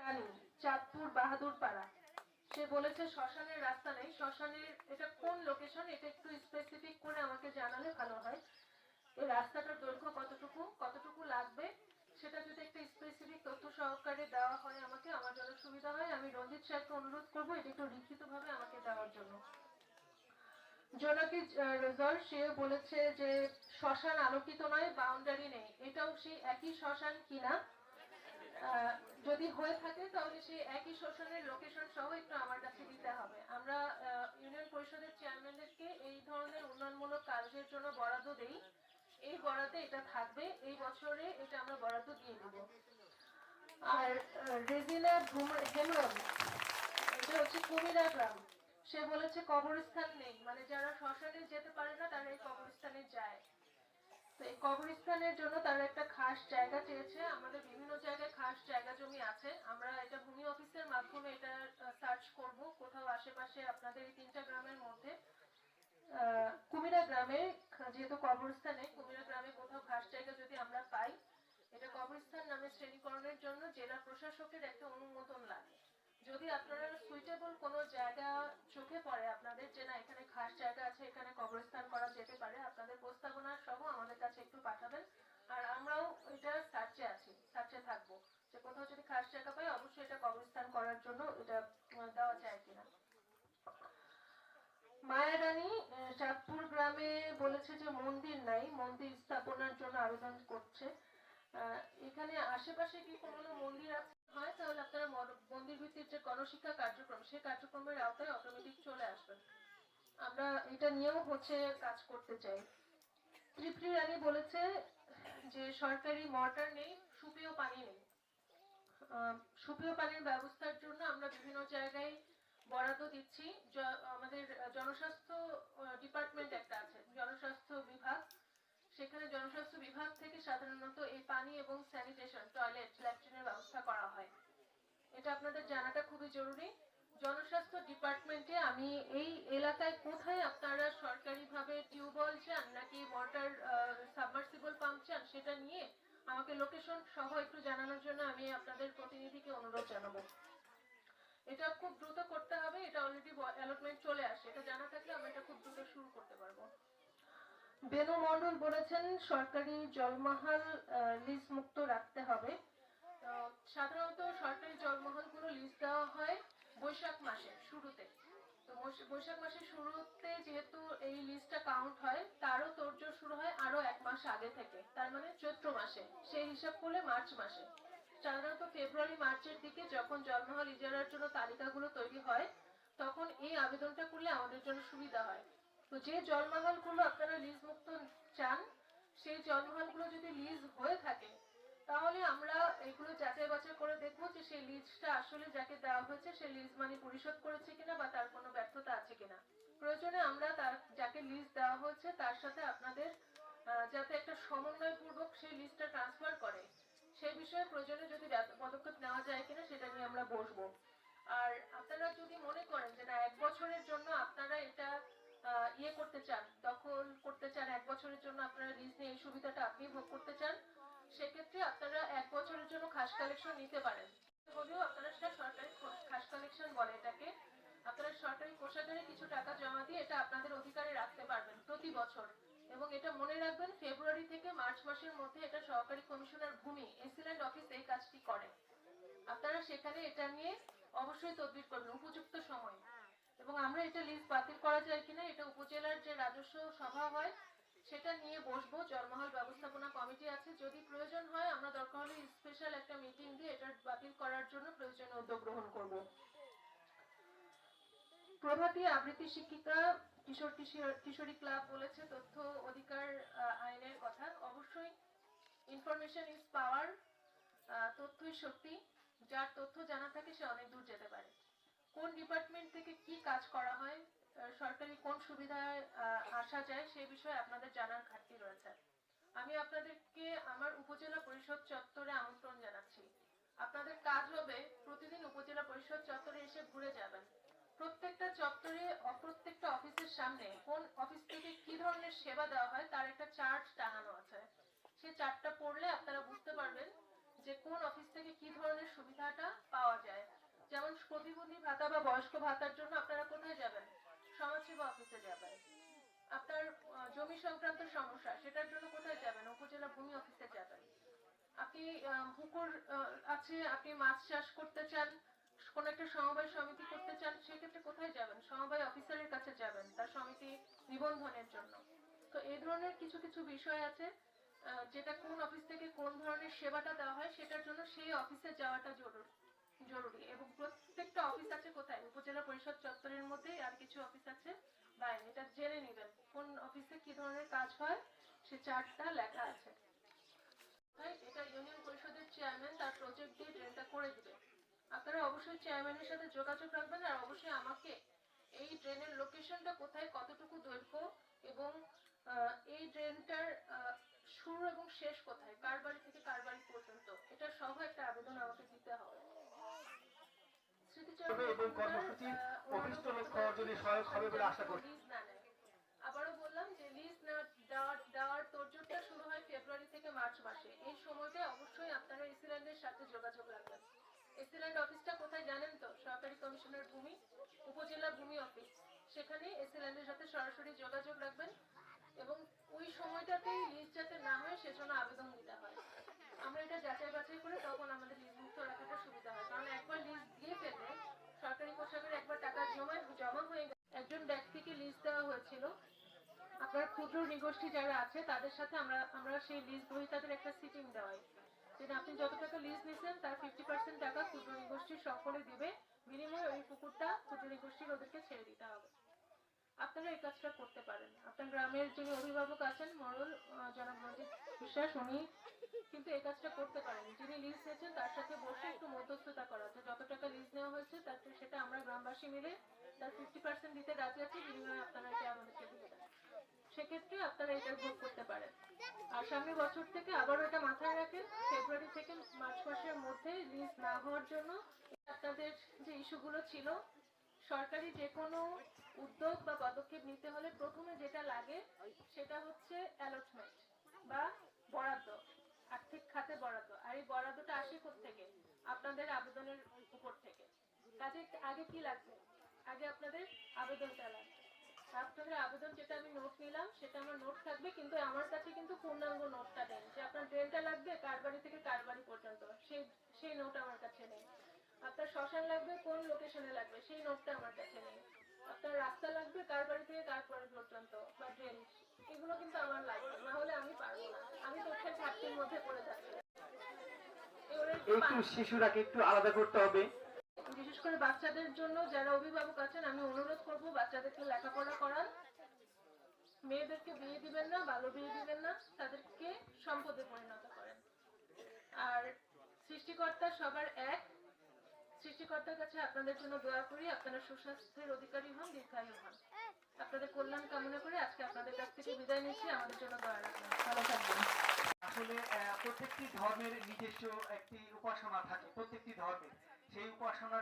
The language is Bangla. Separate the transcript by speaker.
Speaker 1: রানী, চাঁদপুর বাহাদুর পাড়া। সে বলেছে শ্মশানের রাস্তা নেই। শ্মশানের এটা কোন লোকেশন, এটা একটু স্পেসিফিক করে আমাকে জানালে ভালো হয়। এই রাস্তাটার দৈর্ঘ্য কতটুকু, কতটুকু লাগবে, সেটা যদি একটা স্পেসিফিক তথ্য সহকারে দেওয়া হয় আমাকে, আমার জন্য সুবিধা হয়। আমি রঞ্জিত স্যারকে অনুরোধ করবো এটা একটু লিখিতভাবে আমাকে দেওয়ার জন্য। জোনাকি রেজাল্ট, সে বলেছে যে শ্মশান আলোকিত নয়, বাউন্ডারি নেই। এটাও সেই একই শ্মশান কিনা, যদি হয়ে থাকে তাহলে সেই একই শ্মশানের লোকেশন সহ একটু আমার কাছে দিতে হবে। আমরা ইউনিয়ন পরিষদের চেয়ারম্যানদেরকে এই ধরনের উন্নয়নমূলক কাজের জন্য বরাদ্দ দেই, এই বরাদ্দে এটা থাকবে, এই বছরে এটা আমরা বরাদ্দ দিয়ে দেব। আর রেজিনা হেমরম, এটা হচ্ছে কুমিরা গ্রাম। সে বলেছে কবরস্থান নেই, মানে যারা শ্মশানে যেতে পারে না তারা এই কবরস্থানে যায়। তো এই কবরস্থানের জন্য তারা একটা খাস জায়গা চেয়েছে। আমাদের বিভিন্ন জায়গায় খাস জায়গা জমি আছে, আমরা এটা ভূমি অফিসের মাধ্যমে এটা সার্চ করব কোথাও আশেপাশে আপনাদের এই 3টা গ্রামের মধ্যে। কুমিরা গ্রামে যেহেতু কবরস্থানে, কুমিরা গ্রামে কোথাও খাস জায়গা যদি আমরা পাই, এটা কবরস্থান নামে শ্রেণীকরণের জন্য জেলা প্রশাসকের একটা অনুমোদন লাগে। যদি আপনারা সুইটেবল কোনো জায়গা চোখে পড়ে আপনাদের, যে না এখানে খাস জায়গা আছে, এখানে কবরস্থান করা যেতে পারে, আপনাদের প্রস্তাবনা সহ আমাদের কাছে একটু পাঠাবেন। আর আমরাও এটা সার্চে থাকবো যে কোথাও যদি খাস জায়গা পাই অবশ্যই এটা কবরস্থান করার জন্য এটা দেওয়া যায় কিনা। মায়া রানী চাঁদপুর গ্রামে বলেছে যে মন্দির নাই, মন্দির স্থাপনার জন্য আবেদন করছে। এখানে আশেপাশে কি কোনো মন্দির আছে হয় তাহলে আপনারা মন্দির ভিত্তিক যে গণশিক্ষা কার্যক্রম, সেই কার্যক্রমের আওতায় অটোমেটিক চলে আসবেন। আমরা এটা নিয়েও কাজ করতে চাই। ত্রিপুরি রানী বলেছে যে সরকারি মোটর নেই, সুপেয় পানি নেই। সুপেয় পানির ব্যবস্থার জন্য আমরা বিভিন্ন জায়গায় বরাদ্দ দিচ্ছি। আমাদের জনস্বাস্থ্য ডিপার্টমেন্ট একটা আছে, জনস্বাস্থ্য বিভাগ, সেখানে জনস্বাস্থ্য বিভাগ থেকে সাধারণত এই পানি এবং স্যানিটেশন, টয়লেট, ল্যাট্রিনের ব্যবস্থা করা হয়। এটা আপনাদের জানাটা খুবই জরুরি। জনস্বাস্থ্য ডিপার্টমেন্টে আমি এই এলাকায় কোথায় আপনারা সরকারিভাবে টিউবওয়েল চান নাকি মোটর সাবমার্সিবল পাম্প চান সেটা নিয়ে আমাকে লোকেশন সহ একটু জানানোর জন্য আমি আপনাদের প্রতিনিধিকে অনুরোধ জানাবো। এটা খুব দ্রুত করতে হবে, এটা অলরেডি অ্যালটমেন্ট চলে আসে, এটা জানা থাকলে আমরা এটা খুব দ্রুত শুরু করতে পারবো। বেনু মন্ডল বলেছেন সরকারি জলমহল লিজ মুক্ত রাখতে হবে। সাধারণত সরকারি জলমহলগুলো লিজ দেওয়া হয় বৈশাখ মাসের শুরুতে। তো বৈশাখ মাসের শুরুতে যেহেতু এই লিস্টটা কাউন্ট হয়, তারও তোড়জোড় শুরু হয় আরো 1 মাস আগে থেকে, তার মানে চৈত্র মাসে, সেই হিসাব করলে মার্চ মাসে। সাধারণত ফেব্রুয়ারি মার্চের দিকে যখন জলমহল ইজারার জন্য তালিকাগুলো তৈরি হয়, তখন এই আবেদনটা করলে আমাদের জন্য সুবিধা হয়। তো যে জলমহলগুলো আপনারা লিজ মুক্ত চান, সেই জলমহলগুলো যদি লিজ হয়ে থাকে তাহলে আমরা এগুলো যাচাই বাছাই করে দেখবো যে সেই লিজটা আসলে যাকে দেওয়া হয়েছে সে লিজ মানি পরিশোধ করেছে কিনা বা তার কোনো ব্যর্থতা আছে কিনা। প্রয়োজনে আমরা তার যাকে লিজ দেওয়া হয়েছে তার সাথে আপনাদের যাতে একটা সমন্বয়পূর্বক সেই লিজটা ট্রান্সফার করে সেই বিষয়ে প্রয়োজনে যদি পদক্ষেপ নেওয়া যায় কিনা সেটা নিয়ে আমরা বসবো। আর আপনারা যদি মনে করেন যে না 1 বছরের জন্য আপনারা এটা করতে চান, দখল করতে চান, 1 বছরের জন্য আপনারা লিজ নিয়ে এই সুবিধাটা আপনি ভোগ করতে চান, সেক্ষেত্রে আপনারা 1 বছরের জন্য খাস কালেকশন নিতে পারেন। হলেও আপনারা সেটা সরকারি খাস কালেকশন বলে এটাকে, আপনারা সরকারি কোষাগারে কিছু টাকা জমা দিয়ে এটা আপনাদের অধিকারে রাখতে পারবেন প্রতি বছর। এবং এটা মনে রাখবেন ফেব্রুয়ারি থেকে মার্চ মাসের মধ্যে এটা সহকারী কমিশনার ভূমি এসিল্যান্ড অফিস এই কাজটি করে। আপনারা সেখানে এটা নিয়ে অবশ্যই তদবির করবেন উপযুক্ত সময়ে। এবং আমরা এটা লিজ বাতিল করা যায় কিনা এটা উপজেলার যে রাজস্ব সভা হয় সেটা নিয়ে বসবো। জলমহল ব্যবস্থাপনা কমিটি আছে, যদি প্রয়োজন হয় আমরা দরকার হলে স্পেশাল একটা মিটিং দিয়ে এটা বাতিল করার জন্য প্রয়োজনীয় উদ্যোগ গ্রহণ করব। প্রভাতী আবৃত্তি শিক্ষিকা কিশোরী ক্লাব বলেছে তথ্য অধিকার আইনের কথা। অবশ্যই ইনফরমেশন ইজ পাওয়ার, তথ্যই শক্তি। যার তথ্য জানা থাকে সে অনেক দূর যেতে পারে। কোন ডিপার্টমেন্ট থেকে কি কাজ করা হয়, সরকারি কোন সুবিধায় আসা যায় সে বিষয়ে আপনাদের জানার ঘাটতি রয়েছে। আমি আপনাদেরকে আমার উপজেলা পরিষদ চত্বরে আমন্ত্রণ জানাচ্ছি। আপনাদের কাজ হবে প্রতিদিন উপজেলা পরিষদ চত্বরে এসে ঘুরে যাবেন। প্রত্যেকটা চত্বরে প্রত্যেকটা অফিসের সামনে কোন অফিস থেকে কি ধরনের সেবা দেওয়া হয় তার একটা চার্ট টাঙানো আছে। সেই চার্টটা পড়লে আপনারা বুঝতে পারবেন যে কোন অফিস থেকে কি ধরনের সুবিধাটা পাওয়া যায়। যেমন প্রতিবন্ধী ভাতা বা বয়স্ক ভাতার জন্য আপনারা কোথায় যাবেন? সমাজসেবা অফিসে যাবেন। আপনার জমি সংক্রান্ত সমস্যা, সেটার জন্য কোথায় যাবেন? উপজেলা ভূমি অফিসে যাবেন। আপনি পুকুর আছে, আপনি মাছ চাষ করতে চান, কোন একটা সমবায় সমিতি করতে চান, সেক্ষেত্রে কোথায় যাবেন? সমবায় অফিসারের কাছে যাবেন তার সমিতি নিবন্ধনের জন্য। তো এই ধরনের কিছু কিছু বিষয় আছে যেটা কোন অফিস থেকে কোন ধরনের সেবাটা দেওয়া হয় সেটার জন্য সেই অফিসে যাওয়াটা জরুরি। এবং প্রত্যেকটা অফিস আছে কোথায়? উপজেলা পরিষদ চত্বরের মধ্যে, আর কিছু অফিস আছে বাইরে। এটা জেনে নেবেন কোন অফিসে কি ধরনের কাজ হয়, সে চার্টটা লেখা আছে। এটা ইউনিয়ন পরিষদের চেয়ারম্যান তার প্রজেক্ট দিয়ে ড্রেনটা করে দিবে। আপনারা অবশ্যই চেয়ারম্যানের সাথে যোগাযোগ রাখবেন, আর অবশ্যই আমাকে এই ড্রেনের লোকেশনটা কোথায়, কতটুকু দৈর্ঘ্য এবং এই ড্রেনটার শুরু এবং শেষ কোথায়, কার বাড়ি থেকে কার বাড়ি পর্যন্ত, এটা সহ একটা আবেদন আমাকে দিতে হবে।
Speaker 2: এবং কর্মসূচির অভিষ্ট লক্ষ্য অর্জনে সহায়ক হবে বলে আশা করি।
Speaker 1: আবারও বললাম যে লিজ না দেওয়ার তোড়জোড়টা শুরু হয় ফেব্রুয়ারি থেকে মার্চ মাসে। এই সময়টায় অবশ্যই আপনারা এসিল্যান্ডের সাথে যোগাযোগ রাখবেন। এসিল্যান্ড অফিসটা কোথায় জানেন তো? সরকারি কমিশনার ভূমি, উপজেলা ভূমি অফিস। সেখানে এসিল্যান্ডের সাথে সরাসরি যোগাযোগ রাখবেন এবং ওই সময়টাতেই লিজ যাতে না হয় সেজন্য আবেদন দিতে হয়। আমরা এটা যাচাই বাছাই করে তখন আমাদের লিজ মুক্ত রাখাটা সুবিধা হয়। কারণ একবার লিজ দিয়ে ফেললে সরকারি কোষাগারে একবার টাকা জমা হয়ে গেলে, একজন ব্যক্তিকে লিজ দেওয়া হয়েছিল। আপনার ক্ষুদ্র নিগোষ্ঠী যারা আছে তাদের সাথে আমরা সেই লিজ গ্রহীতাদের একটা সিটিং দেওয়াই, যেটা আপনি যত টাকা লিজ নিয়েছেন তার 50% টাকা ক্ষুদ্র নিগোষ্ঠীর সকলে দিবে, বিনিময়ে ওই পুকুরটা ক্ষুদ্র নিগোষ্ঠীর ওদেরকে ছেড়ে দিতে হবে। আপনারা এই কাজটা করতে পারেন। আপনার গ্রামের যিনি অভিভাবক আছেন মরল জনাব মজিদ বিশ্বাস, উনি কিন্তু এই কাজটা করতে পারেন। যিনি লিজ নিয়েছেন তার সাথে বসে একটু মধ্যস্থতা করা, যে যত টাকা লিজ নেওয়া হয়েছে তার সেটা আমরা গ্রামবাসী মিলে তার 50% দিতে রাজি আছি, বিনিময়ে আপনারা এটা আমাদেরকে দিয়ে দেন। সেক্ষেত্রে আপনারা এটা ভোগ করতে পারেন। আর সামনের বছর থেকে আবারও এটা মাথায় রাখেন, ফেব্রুয়ারি থেকে মার্চ মাসের মধ্যে লিজ না হওয়ার জন্য আপনাদের যে ইস্যুগুলো ছিল, সরকারি যে কোনো উদ্যোগ বা পদক্ষেপ নিতে হলে প্রথমে যেটা লাগে সেটা হচ্ছে অ্যালটমেন্ট বা বরাদ্দ, আর্থিক খাতে বরাদ্দ। আর এই বরাদ্দটা আসে থেকে আপনাদের আবেদনের উপর থেকে। কাজে আগে কি লাগবে? আগে আপনাদের আবেদনটা লাগবে। আপনাদের আবেদন যেটা আমি নোট নিলাম সেটা আমার নোট থাকবে, কিন্তু আমার কাছে কিন্তু পূর্ণাঙ্গ নোটটা দেন যে আপনার ড্রেনটা লাগবে কার বাড়ি থেকে কার বাড়ি পর্যন্ত, সেই নোট আমার কাছে নেই। আপনার শ্মশান লাগবে কোন লোকেশনে লাগবে সেই নোটটা আমার কাছে নেই। আপনার রাস্তা লাগবে কার বাড়ি থেকে কার বাড়ি পর্যন্ত বা ড্রেন, এগুলো কিন্তু আমার লাগবে, না হলে আমি পারবো না। আমি তথ্যের ঘাটতির মধ্যে পড়ে যাচ্ছি।
Speaker 2: একটু শিশুরাকে একটু আলাদা করতে হবে।
Speaker 1: বিশেষ করে বাচ্চাদের জন্য যারা অভিভাবক আছেন আমি অনুরোধ করব, বাচ্চাদেরকে লেখাপড়া করান। মেয়েদেরকে বিয়ে দিবেন না, বাল্য বিয়ে দিবেন না, তাদেরকে সম্পদে পরিণত করেন। আর সৃষ্টিকর্তা সবার এক, সৃষ্টিকর্তার কাছে আপনাদের জন্য দোয়া করি আপনারা সুস্বাস্থ্যের অধিকারী হন, দীর্ঘায়ু হন। আপনাদের কল্যাণ কামনা করে আজকে আপনাদের কাছ থেকে বিদায় নিচ্ছি। আমাদের জন্য দোয়া রাখবেন। ভালো থাকবেন।
Speaker 2: আসলে প্রত্যেকটি ধর্মের নিজস্ব একটি উপাসনা থাকে, প্রত্যেকটি ধর্মের সেই উপাসনা